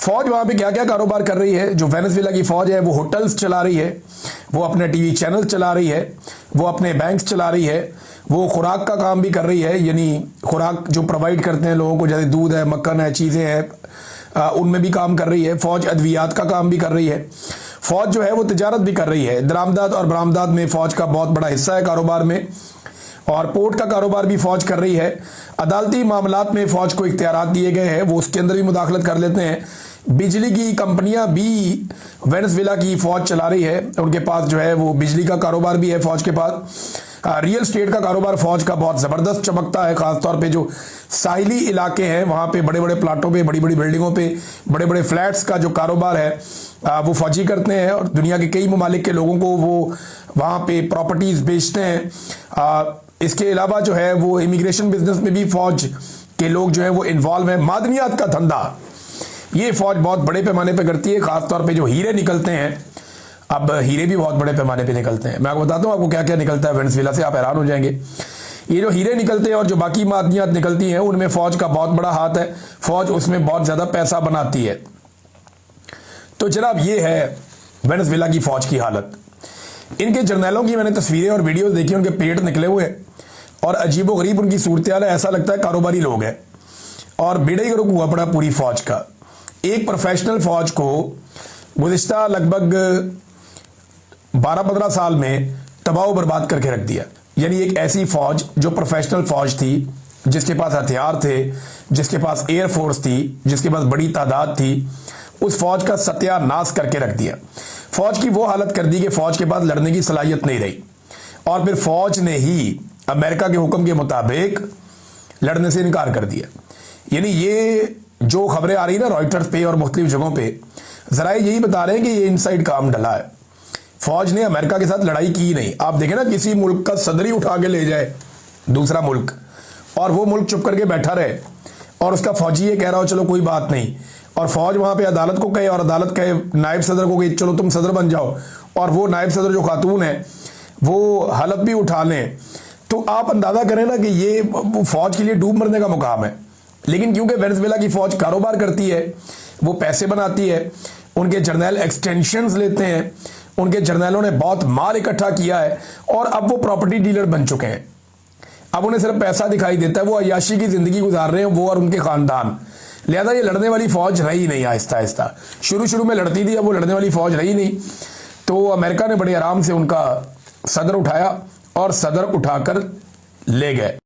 फौज वहां पे क्या क्या कारोबार कर रही है। जो वेनेजुएला की फौज है वो होटल्स चला रही है, वो अपने टीवी चैनल चला रही है, वो अपने बैंक्स चला रही है, वो खुराक का काम भी कर रही है, यानी खुराक जो प्रोवाइड करते हैं लोगों को, जैसे दूध है, मक्खन है, चीज़ें हैं, उनमें भी काम कर रही है। फौज अद्वियात का काम भी कर रही है। फौज जो है वो तिजारत भी कर रही है। दरामदात और बरामदात में फौज का बहुत बड़ा हिस्सा है कारोबार में, और पोर्ट का कारोबार भी फौज कर रही है। अदालती मामलात में फौज को इख्तियारात दिए गए हैं, वो उसके अंदर भी मुदाखलत कर लेते हैं। बिजली की कंपनियां भी वेनेजुएला की फौज चला रही है, उनके पास जो है वो बिजली का कारोबार भी है फौज के पास। रियल स्टेट का कारोबार फौज का बहुत जबरदस्त चमकता है, खासतौर पे जो साहिली इलाके हैं वहां पे बड़े बड़े प्लाटों पे, बड़ी बड़ी बिल्डिंगों पे, बड़े बड़े फ्लैट्स का जो कारोबार है वो फौजी करते हैं, और दुनिया के कई ममालिक के लोगों को वो वहां पे प्रॉपर्टीज बेचते हैं। इसके अलावा जो है वो इमिग्रेशन बिजनेस में भी फौज के लोग जो है वो इन्वॉल्व है। मादनियात का धंधा ये फौज बहुत बड़े पैमाने पे करती है, खासतौर पे जो हीरे निकलते हैं। अब हीरे भी बहुत बड़े पैमाने पे निकलते हैं। मैं आपको बताता हूँ आपको क्या क्या निकलता है वेनेजुएला से, आप हैरान हो जाएंगे। ये जो हीरे निकलते हैं और जो बाकी मादनियात निकलती हैं उनमें फौज का बहुत बड़ा हाथ है। फौज उसमें बहुत ज्यादा पैसा बनाती है। तो जनाब ये है वेनेजुएला की फौज की हालत। इनके जर्नैलों की मैंने तस्वीरें और वीडियो देखी, उनके पेट निकले हुए और अजीबो गरीब उनकी सूरत हाल है। ऐसा लगता है कारोबारी लोग हैं, और बेड़ा ही गर्क हुआ पड़ा पूरी फौज का। एक प्रोफेशनल फौज को गुज़िश्ता लगभग 12-15 साल में तबाह बर्बाद करके रख दिया। यानी एक ऐसी फौज जो प्रोफेशनल फौज थी, जिसके पास हथियार थे, जिसके पास एयरफोर्स थी, जिसके पास बड़ी तादाद थी, उस फौज का सत्यानाश करके रख दिया। फौज की वो हालत कर दी कि फौज के पास लड़ने की सलाहियत नहीं रही, और फिर फौज ने ही अमेरिका के हुक्म के मुताबिक लड़ने से इनकार कर दिया। यानी ये जो खबरें आ रही ना रॉयटर्स पे और मुख्तलिफ जगहों पे, जराए यही बता रहे हैं कि ये इनसाइड काम डला है। फौज ने अमेरिका के साथ लड़ाई की नहीं। आप देखें ना, किसी मुल्क का सदर ही उठा के ले जाए दूसरा मुल्क, और वो मुल्क चुप करके बैठा रहे, और उसका फौजी ये कह रहा हो चलो कोई बात नहीं, और फौज वहां पे अदालत को कहे, और अदालत कहे नायब सदर को कहे चलो तुम सदर बन जाओ, और वो नायब सदर जो खातून है वो हलफ भी उठा लें, तो आप अंदाजा करें ना कि ये फौज के लिए डूब मरने का मुकाम है। लेकिन क्योंकि वेनेजुएला की फौज कारोबार करती है, वो पैसे बनाती है, उनके जर्नैल एक्सटेंशंस लेते हैं, उनके जर्नैलों ने बहुत माल इकट्ठा किया है, और अब वो प्रॉपर्टी डीलर बन चुके हैं। अब उन्हें सिर्फ पैसा दिखाई देता है, वो अय्याशी की जिंदगी गुजार रहे हैं, वो और उनके खानदान। लिहाजा ये लड़ने वाली फौज रही नहीं। आहिस्ता आहिस्ता शुरू में लड़ती थी, अब वो लड़ने वाली फौज रही नहीं। तो अमेरिका ने बड़े आराम से उनका सदर उठाया और सदर उठाकर ले गए।